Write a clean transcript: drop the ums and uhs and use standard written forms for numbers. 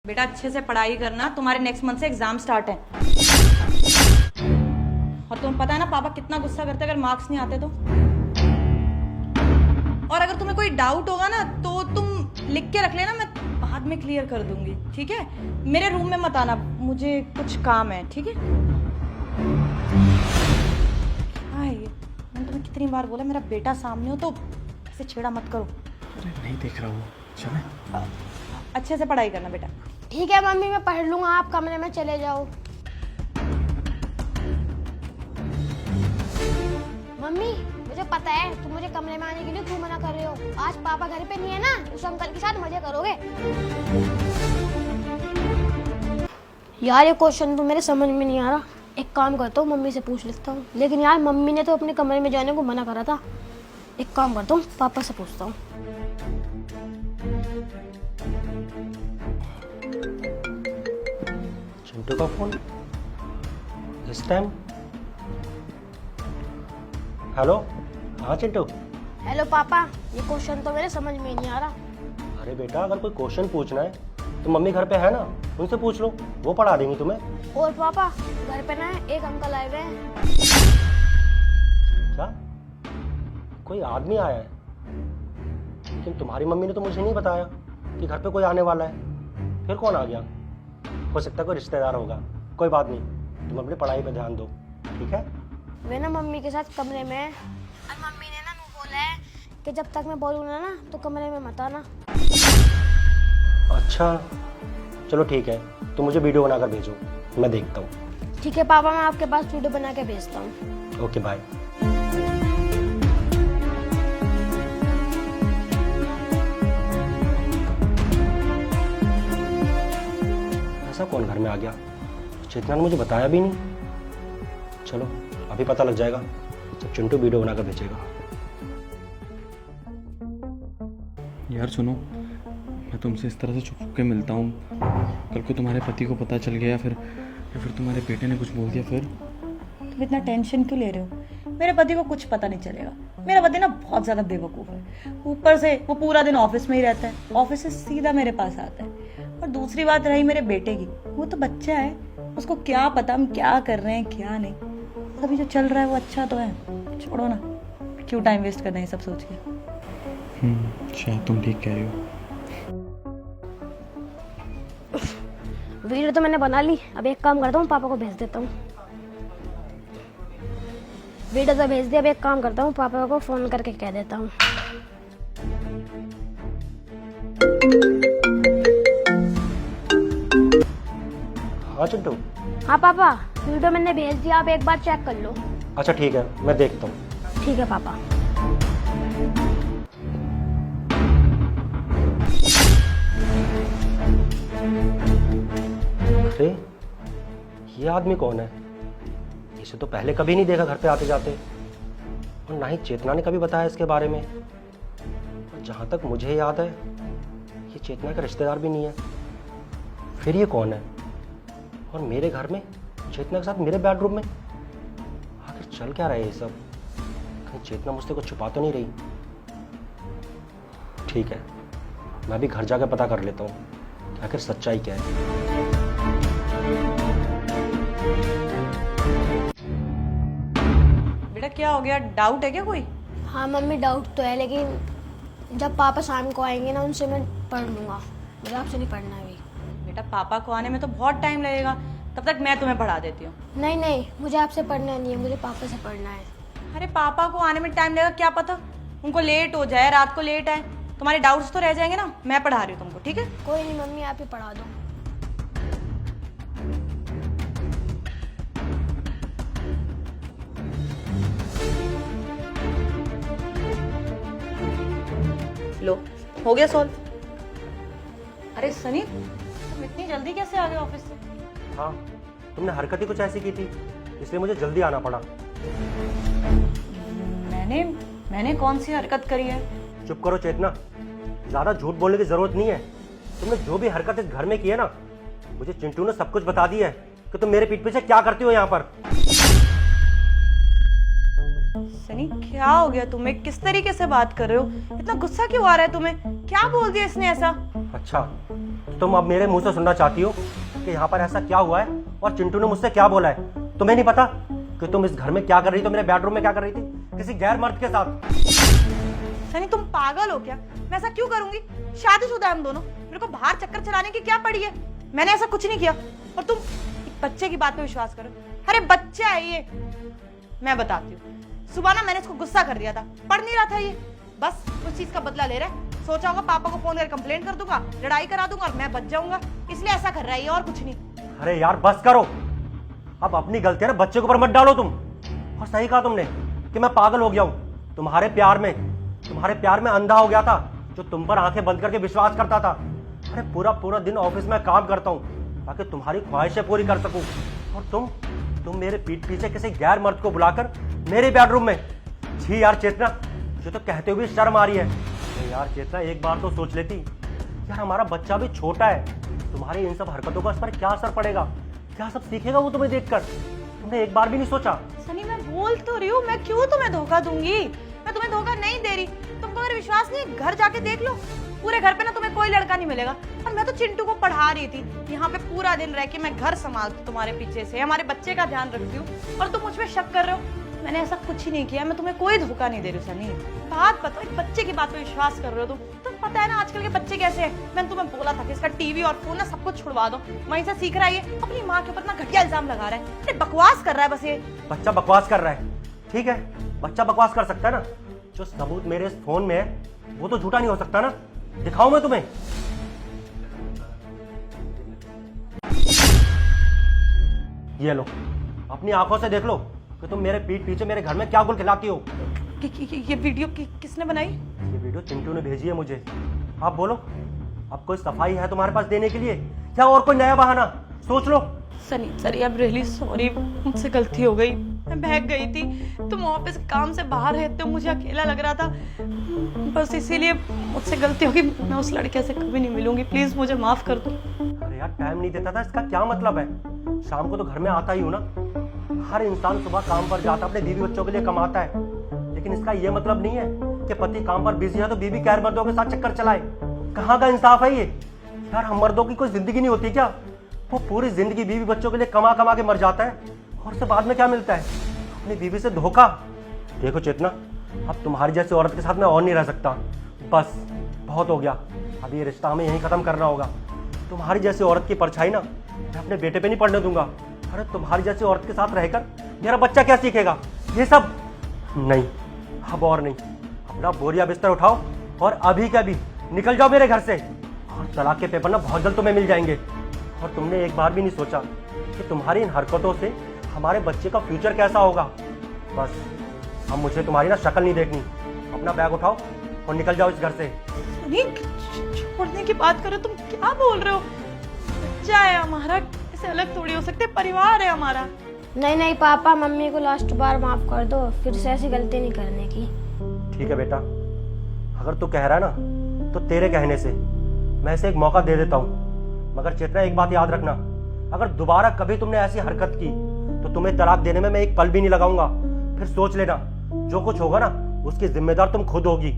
बेटा अच्छे से पढ़ाई करना, तुम्हारे नेक्स्ट मंथ से एग्जाम स्टार्ट है। और तुम्हें पता है ना पापा कितना गुस्सा करते अगर मार्क्स नहीं आते तो। और अगर तुम्हें कोई डाउट होगा ना तो तुम लिख के रख लेना, मैं बाद में क्लियर कर दूंगी, ठीक है। मेरे रूम में मत आना, मुझे कुछ काम है, ठीक है। हाँ ये मैंने तुम्हें कितनी बार बोला, मेरा बेटा सामने हो तो ऐसे छेड़ा मत करो। अरे नहीं देख रहा हूँ, चले। अच्छे से पढ़ाई करना बेटा। ठीक है मम्मी, मैं पढ़ लूंगा, आप कमरे में चले जाओ। मम्मी मुझे पता है तुम मुझे कमरे में आने के लिए क्यों मना कर रहे हो। आज पापा घर पे नहीं है ना, उस अंकल के साथ मजे करोगे। यार ये क्वेश्चन तो मेरे समझ में नहीं आ रहा। एक काम करता हूँ, मम्मी से पूछ लेता हूँ। लेकिन यार मम्मी ने तो अपने कमरे में जाने को मना करा था। एक काम करता हूँ, पापा से पूछता हूँ। चिंटू का फोन इस टाइम। हेलो, हाँ चिंटू। हेलो पापा, ये क्वेश्चन तो मेरे समझ में ही नहीं आ रहा। अरे बेटा, अगर कोई क्वेश्चन पूछना है तो मम्मी घर पे है ना, उनसे पूछ लो, वो पढ़ा देंगी तुम्हें। और पापा घर पे ना एक अंकल आए हुए हैं। क्या? कोई आदमी आया है? लेकिन तुम्हारी मम्मी ने तो मुझे नहीं बताया कि घर पे कोई आने वाला है। फिर कौन आ गया? हो सकता है कोई रिश्तेदार होगा। कोई बात नहीं, तुम अपनी पढ़ाई पे ध्यान दो, ठीक है। वे ना मम्मी के साथ कमरे में है। और मम्मी ने ना बोला है कि जब तक मैं बोलूँगा ना तो कमरे में मत आना। अच्छा चलो ठीक है, तुम मुझे वीडियो बनाकर भेजो, मैं देखता हूँ। ठीक है पापा, मैं आपके पास वीडियो बना के भेजता हूँ। Okay bye. ऐसा कौन घर में आ गया? चेतना ने मुझे बताया भी नहीं। चलो अभी पता लग जाएगा जब चिंटू वीडियो बनाकर भेजेगा। यार सुनो, मैं तुमसे इस तरह से छुप के मिलता हूँ, कल को तुम्हारे पति को पता चल गया, फिर तुम्हारे बेटे ने कुछ बोल दिया फिर। तुम इतना टेंशन क्यों ले रहे हो? मेरे पति को कुछ पता नहीं चलेगा। मेरा पति ना बहुत ज्यादा बेवकूफ है। ऊपर से वो पूरा दिन ऑफिस में ही रहता है, ऑफिस से सीधा मेरे पास आता है। और दूसरी बात रही मेरे बेटे की, वो तो बच्चा है, उसको क्या पता हम क्या कर रहे हैं क्या नहीं। अभी जो चल रहा है वो अच्छा तो है, छोड़ो ना, क्यों टाइम वेस्ट करना है सब सोच के। शायद तुम ठीक कह रही हो। वीडियो तो मैंने बना ली, अब एक काम करता हूँ, पापा को भेज देता हूँ। वीडियो तो भेज दिया, अब एक काम करता हूँ, पापा को फोन करके कह देता हूँ। हाँ चिंटू। हाँ पापा, वीडियो मैंने भेज दिया, आप एक बार चेक कर लो। अच्छा ठीक है, मैं देखता हूँ। ठीक है पापा। अरे ये आदमी कौन है? इसे तो पहले कभी नहीं देखा घर पे आते जाते, और ना ही चेतना ने कभी बताया इसके बारे में। और जहाँ तक मुझे याद है ये चेतना का रिश्तेदार भी नहीं है। फिर ये कौन है? और मेरे घर में चेतना के साथ मेरे बेडरूम में आखिर चल क्या रहा है ये सब? कहीं चेतना मुझसे कुछ छुपा तो नहीं रही? ठीक है, मैं भी घर जाकर पता कर लेता हूँ कि आखिर सच्चाई क्या है। बेटा क्या हो गया, डाउट है क्या कोई? हाँ मम्मी, डाउट तो है, लेकिन जब पापा शाम को आएंगे ना उनसे मैं पढ़ लूँगा। मुझे आपसे नहीं पढ़ना है अभी। बेटा पापा को आने में तो बहुत टाइम लगेगा, तब तक मैं तुम्हें पढ़ा देती हूँ। नहीं नहीं, मुझे आपसे पढ़ना नहीं है, मुझे पापा से पढ़ना है। अरे पापा को आने में टाइम लगेगा, क्या पता उनको लेट हो जाए, रात को लेट आए, तुम्हारे डाउट्स तो रह जाएंगे ना। मैं पढ़ा रही हूँ तुमको, ठीक है। कोई नहीं मम्मी, आप ही पढ़ा दो। लो हो गया सॉल्व। अरे सनी, तुम इतनी जल्दी कैसे आ गए ऑफिस से? हाँ, तुमने हरकत ही कुछ ऐसी की थी, इसलिए मुझे जल्दी आना पड़ा। मैंने कौन सी हरकत करी है? चुप करो चेतना, ज्यादा झूठ बोलने की जरूरत नहीं है। तुमने जो भी हरकत इस घर में की है ना, मुझे चिंटू ने सब कुछ बता दिया है कि तुम मेरे पीठ पीछे क्या करती हो यहाँ पर। सनी क्या हो गया तुम्हें? किस तरीके से बात कर रहे हो? इतना गुस्सा क्यों आ रहा है तुम्हें? क्या बोल दिया इसने ऐसा? अच्छा, तुम अब मेरे मुंह से सुनना चाहती हो कि यहाँ पर ऐसा क्या हुआ है और चिंटू ने मुझसे क्या बोला है? तुम्हें नहीं पता कि तुम इस घर में क्या कर रही थी, मेरे बेडरूम में क्या कर रही थी, किसी गैर मर्द के साथ? सनी तुम पागल हो क्या? मैं ऐसा क्यों करूंगी? शादीशुदा हम दोनों, मेरे को बाहर चक्कर चलाने की क्या पड़ी है? मैंने ऐसा कुछ नहीं किया और तुम एक बच्चे की बात पे विश्वास करो। अरे बच्चा है ये। मैं बताती हूँ, सुबह ना मैंने इसको गुस्सा कर दिया था, पढ़ नहीं रहा था ये, बस उस चीज का बदला ले रहा है। सोचा होगा पापा को फोन कर कंप्लेंट कर दूंगा, लड़ाई करा दूंगा और मैं बच जाऊंगा, इसलिए ऐसा कर रहा है ये, और कुछ नहीं। अरे यार बस करो, अब अपनी गलती है ना बच्चे के ऊपर मत डालो तुम। और सही कहा तुमने कि मैं पागल हो गया हूँ तुम्हारे प्यार में अंधा हो गया था, जो तुम पर आंखें बंद करके विश्वास करता था। अरे पूरा पूरा दिन ऑफिस में काम करता हूँ ताकि तुम्हारी ख्वाहिशें पूरी कर सकूं, और तुम मेरे पीठ पीछे किसी गैर मर्द को बुलाकर मेरे बेडरूम में। जी यार चेतना, जो तो कहते हुए शर्म आ रही है। अरे यार चेतना, एक बार तो सोच लेती यार, हमारा बच्चा भी छोटा है, तुम्हारी इन सब हरकतों का इस पर क्या असर पड़ेगा, क्या सब सीखेगा वो तुम्हें देखकर? तुमने एक बार भी नहीं सोचा? सनी मैं बोल तो रही हूँ, मैं क्यों तुम्हें धोखा दूंगी? मैं तुम्हें धोखा नहीं दे रही। तुमको अगर विश्वास नहीं, घर जाके देख लो, पूरे घर पे ना तुम्हें कोई लड़का नहीं मिलेगा। और मैं तो चिंटू को पढ़ा रही थी, यहाँ पे पूरा दिन रह के मैं घर संभालती तुम्हारे पीछे से, हमारे बच्चे का ध्यान रखती हूँ, और तुम मुझ पे शक कर रहे हो। मैंने ऐसा कुछ ही नहीं किया, मैं तुम्हें कोई धोखा नहीं दे रही सनी। बात बताओ, एक बच्चे की बात पे विश्वास कर रहे हो तुम पता है ना आजकल के बच्चे कैसे हैं। मैंने तुम्हें बोला था कि इसका टीवी और फोन ना सब कुछ छुड़वा दो, वहीं से सीख रहा है ये, अपनी माँ के ऊपर ना घटिया इल्जाम लगा रहा है। अरे बकवास कर रहा है बस ये। बच्चा बकवास कर रहा है, ठीक है, बच्चा बकवास कर सकता है ना, जो सबूत मेरे इस फोन में है वो तो झूठा नहीं हो सकता ना। दिखाऊं मैं तुम्हें? ये लो, अपनी आंखों से देख लो कि तुम मेरे पीठ पीछे मेरे घर में क्या गुल खिलाती हो। ये वीडियो किसने बनाई? ये वीडियो चिंटू ने भेजी है मुझे। आप बोलो, अब कोई सफाई है तुम्हारे पास देने के लिए, या और कोई नया बहाना? सोच लो। Sunny sir, I am really sorry, मुझसे गलती हो गई, मैं बहक गई थी। तुम ऑफिस काम से बाहर रहते हो, मुझे अकेला लग रहा था, बस इसीलिए मुझसे गलती होगी। मैं उस लड़के से कभी नहीं मिलूंगी, प्लीज मुझे माफ कर दो। अरे यार टाइम नहीं देता था, इसका क्या मतलब है? शाम को तो घर में आता ही हूँ ना। हर इंसान सुबह काम पर जाता, अपने बीवी बच्चों के लिए कमाता है, लेकिन इसका ये मतलब नहीं है कि पति काम पर बिजी है तो बीवी गैर मर्दों के साथ चक्कर चलाए। कहाँ का इंसाफ है ये? यार हम मर्दों की कोई जिंदगी नहीं होती क्या? वो पूरी जिंदगी बीवी बच्चों के लिए कमा कमा के मर जाता है, और उससे बाद में क्या मिलता है? अपनी बीवी से धोखा। देखो चेतना, अब तुम्हारी जैसी औरत के साथ मैं और नहीं रह सकता, बस बहुत हो गया। अब ये रिश्ता हमें यहीं खत्म करना होगा। तुम्हारी जैसी औरत की परछाई ना मैं अपने बेटे पे नहीं पड़ने दूंगा। अरे तुम्हारी जैसी औरत के साथ रहकर मेरा बच्चा क्या सीखेगा? ये सब नहीं, अब और नहीं। अपना बोरिया बिस्तर उठाओ और अभी के अभी निकल जाओ मेरे घर से, और तलाक के पेपर ना बहुत जल्द तुम्हें मिल जाएंगे। और तुमने एक बार भी नहीं सोचा कि तुम्हारी इन हरकतों से हमारे बच्चे का फ्यूचर कैसा होगा। बस अब मुझे तुम्हारी ना शक्ल नहीं देखनी। अपना बैग उठाओ और निकल जाओ इस घर से। छोड़ने की बात करो, तुम क्या बोल रहे हो? बच्चा है हमारा, इसे अलग थोड़ी हो सकते, परिवार है हमारा। नहीं नहीं पापा, मम्मी को लास्ट बार माफ कर दो, फिर से ऐसी गलती नहीं करने की। ठीक है बेटा, अगर तू कह रहा है ना तो तेरे कहने से मैं इसे एक मौका दे देता हूँ। मगर चेतना एक बात याद रखना, अगर दोबारा कभी तुमने ऐसी हरकत की तो तुम्हें तलाक देने में मैं एक पल भी नहीं लगाऊंगा। फिर सोच लेना, जो कुछ होगा ना उसकी जिम्मेदार तुम खुद होगी।